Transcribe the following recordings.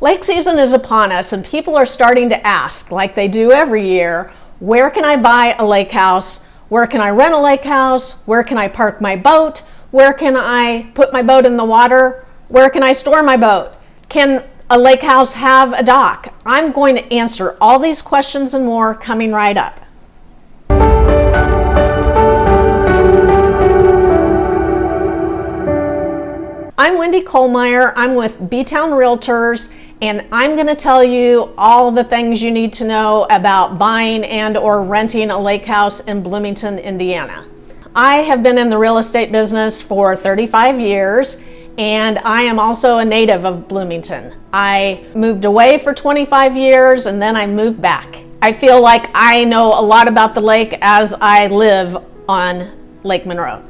Lake season is upon us and people are starting to ask, like they do every year, where can I buy a lake house? Where can I rent a lake house? Where can I park my boat? Where can I put my boat in the water? Where can I store my boat? Can a lake house have a dock? I'm going to answer all these questions and more coming right up. I'm Wendy Kohlmeyer. I'm with B-Town Realtors, and I'm going to tell you all the things you need to know about buying and or renting a lake house in Bloomington, Indiana. I have been in the real estate business for 35 years, and I am also a native of Bloomington. I moved away for 25 years, and then I moved back. I feel like I know a lot about the lake as I live on Lake Monroe.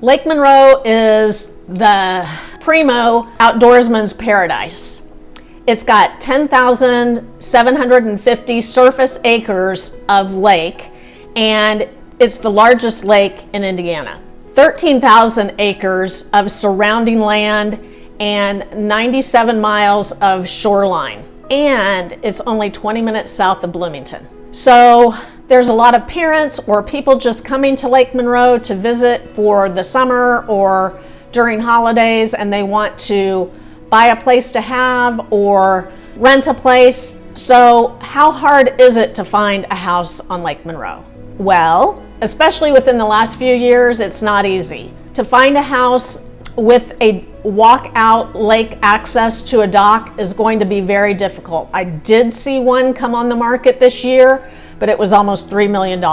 Lake Monroe is the primo outdoorsman's paradise. It's got 10,750 surface acres of lake, and it's the largest lake in Indiana. 13,000 acres of surrounding land and 97 miles of shoreline. And it's only 20 minutes south of Bloomington. So there's a lot of parents or people just coming to Lake Monroe to visit for the summer or during holidays, and they want to buy a place to have or rent a place. So how hard is it to find a house on Lake Monroe? Well, especially within the last few years, it's not easy. To find a house with a walk-out lake access to a dock is going to be very difficult. I did see one come on the market this year, but it was almost $3 million.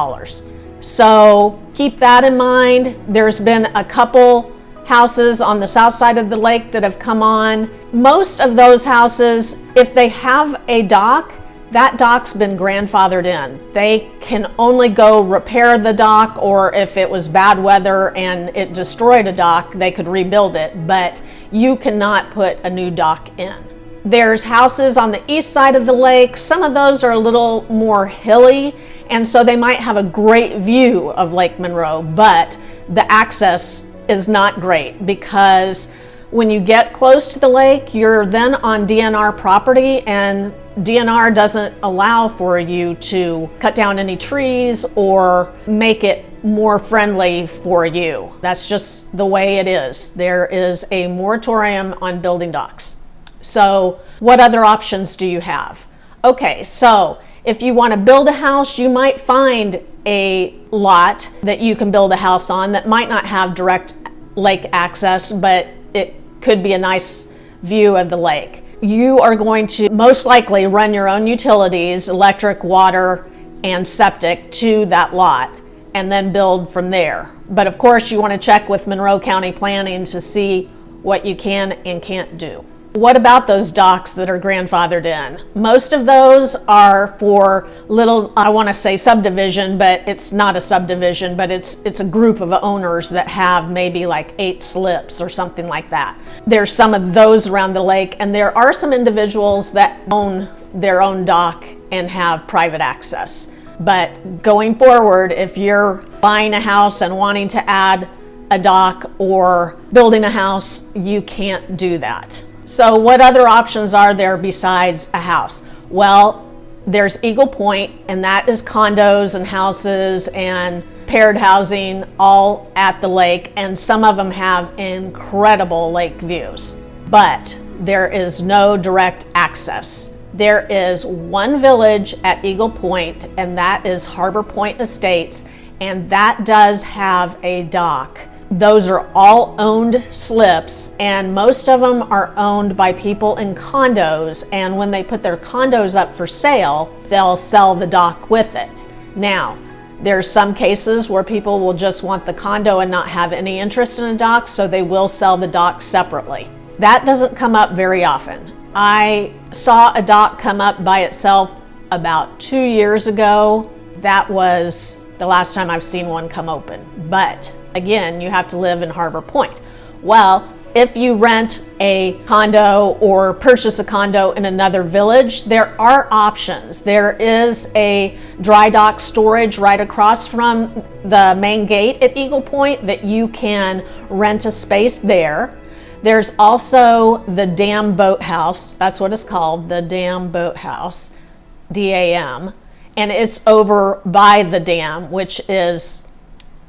So keep that in mind. There's been a couple houses on the south side of the lake that have come on. Most of those houses, if they have a dock, that dock's been grandfathered in. They can only go repair the dock, or if it was bad weather and it destroyed a dock, they could rebuild it, but you cannot put a new dock in. There's houses on the east side of the lake. Some of those are a little more hilly, and so they might have a great view of Lake Monroe, but the access is not great because when you get close to the lake, you're then on DNR property, and DNR doesn't allow for you to cut down any trees or make it more friendly for you. That's just the way it is. There is a moratorium on building docks. So what other options do you have? Okay, so if you want to build a house, you might find a lot that you can build a house on that might not have direct lake access, but it could be a nice view of the lake. You are going to most likely run your own utilities, electric, water, and septic to that lot, and then build from there. But of course, you want to check with Monroe County Planning to see what you can and can't do. What about those docks that are grandfathered in? Most of those are for little, I want to say subdivision, but it's not a subdivision, but it's a group of owners that have maybe like 8 slips or something like that. There's some of those around the lake, and there are some individuals that own their own dock and have private access. But going forward, if you're buying a house and wanting to add a dock or building a house, you can't do that. So what other options are there besides a house? Well, there's Eagle Point, and that is condos and houses and paired housing all at the lake, and some of them have incredible lake views. But there is no direct access. There is one village at Eagle Point, and that is Harbor Point Estates, and that does have a dock. Those are all owned slips, and most of them are owned by people in condos, and when they put their condos up for sale, they'll sell the dock with it. Now, there's some cases where people will just want the condo and not have any interest in a dock, so they will sell the dock separately. That doesn't come up very often. I saw a dock come up by itself about 2 years ago. That was the last time I've seen one come open. But again, you have to live in Harbor Point. Well, if you rent a condo or purchase a condo in another village, there are options. There is a dry dock storage right across from the main gate at Eagle Point that you can rent a space there. There's also the Dam Boathouse. That's what it's called, the Dam Boathouse, DAM. And it's over by the dam, which is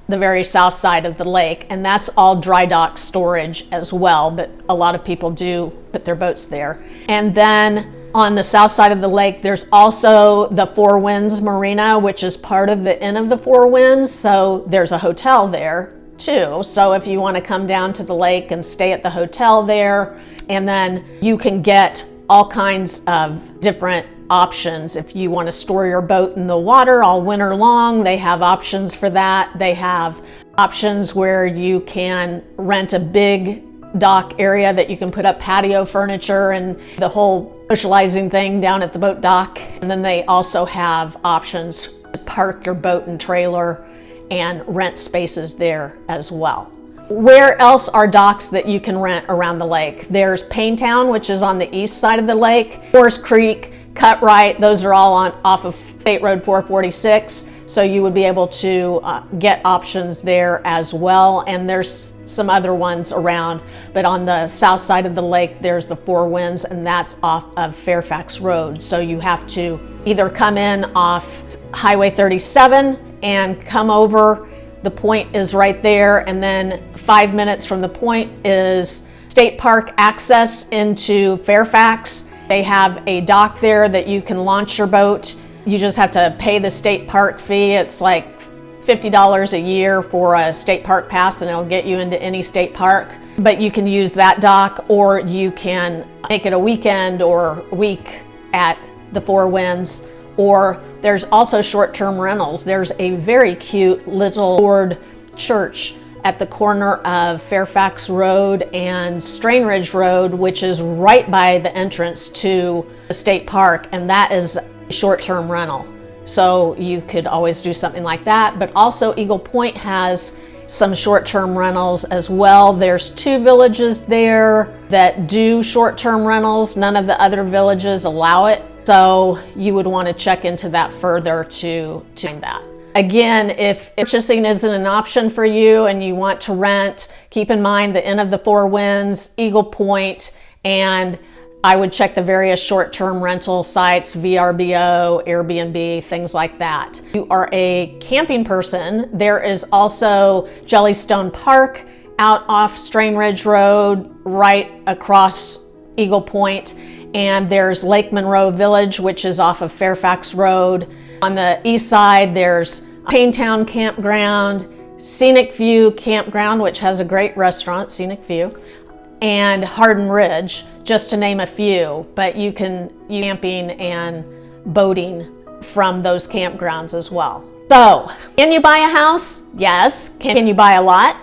the very south side of the lake. And that's all dry dock storage as well, but a lot of people do put their boats there. And then on the south side of the lake, there's also the Four Winds Marina, which is part of the Inn of the Four Winds. So there's a hotel there too. So if you want to come down to the lake and stay at the hotel there, and then you can get all kinds of different options. If you want to store your boat in the water all winter long, they have options for that. They have options where you can rent a big dock area that you can put up patio furniture and the whole socializing thing down at the boat dock. And then they also have options to park your boat and trailer and rent spaces there as well. Where else are docks that you can rent around the lake? There's Paintown, which is on the east side of the lake, Horse Creek, Cutright, those are all off of State Road 446. So you would be able to get options there as well. And there's some other ones around, but on the south side of the lake, there's the Four Winds, and that's off of Fairfax Road. So you have to either come in off Highway 37 and come over. The point is right there. And then 5 minutes from the point is State Park access into Fairfax. They have a dock there that you can launch your boat. You just have to pay the state park fee. It's like $50 a year for a state park pass, and it'll get you into any state park. But you can use that dock, or you can make it a weekend or week at the Four Winds. Or there's also short-term rentals. There's a very cute little board church at the corner of Fairfax Road and Strain Ridge Road, which is right by the entrance to the state park, and that is a short-term rental. So you could always do something like that. But also Eagle Point has some short-term rentals as well. There's 2 villages there that do short-term rentals. None of the other villages allow it. So you would want to check into that further to find that. Again, if purchasing isn't an option for you and you want to rent, keep in mind the Inn of the Four Winds, Eagle Point, and I would check the various short-term rental sites, VRBO, Airbnb, things like that. If you are a camping person, there is also Jellystone Park out off Strain Ridge Road, right across Eagle Point. And there's Lake Monroe Village, which is off of Fairfax Road. On the east side, there's Paintown Campground, Scenic View Campground, which has a great restaurant, Scenic View, and Hardin Ridge, just to name a few. But you can camping and boating from those campgrounds as well. So, can you buy a house? Yes. Can you buy a lot?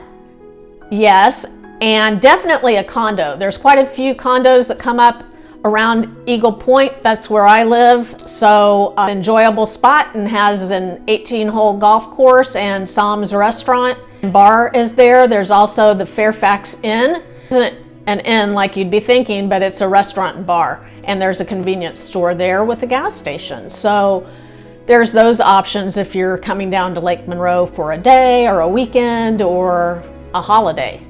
Yes. And definitely a condo. There's quite a few condos that come up around Eagle Point. That's where I live. So an enjoyable spot, and has an 18-hole golf course and Sam's restaurant and bar is there. There's also the Fairfax Inn. It isn't an inn like you'd be thinking, but it's a restaurant and bar. And there's a convenience store there with a gas station. So there's those options if you're coming down to Lake Monroe for a day or a weekend or a holiday.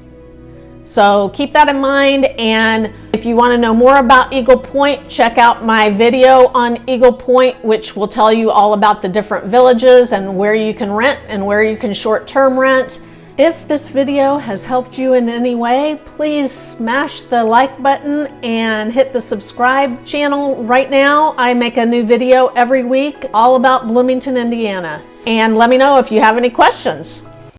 So keep that in mind, and if you want to know more about Eagle Point, check out my video on Eagle Point, which will tell you all about the different villages and where you can rent and where you can short-term rent. If this video has helped you in any way, please smash the like button and hit the subscribe channel right now. I make a new video every week all about Bloomington, Indiana. And let me know if you have any questions.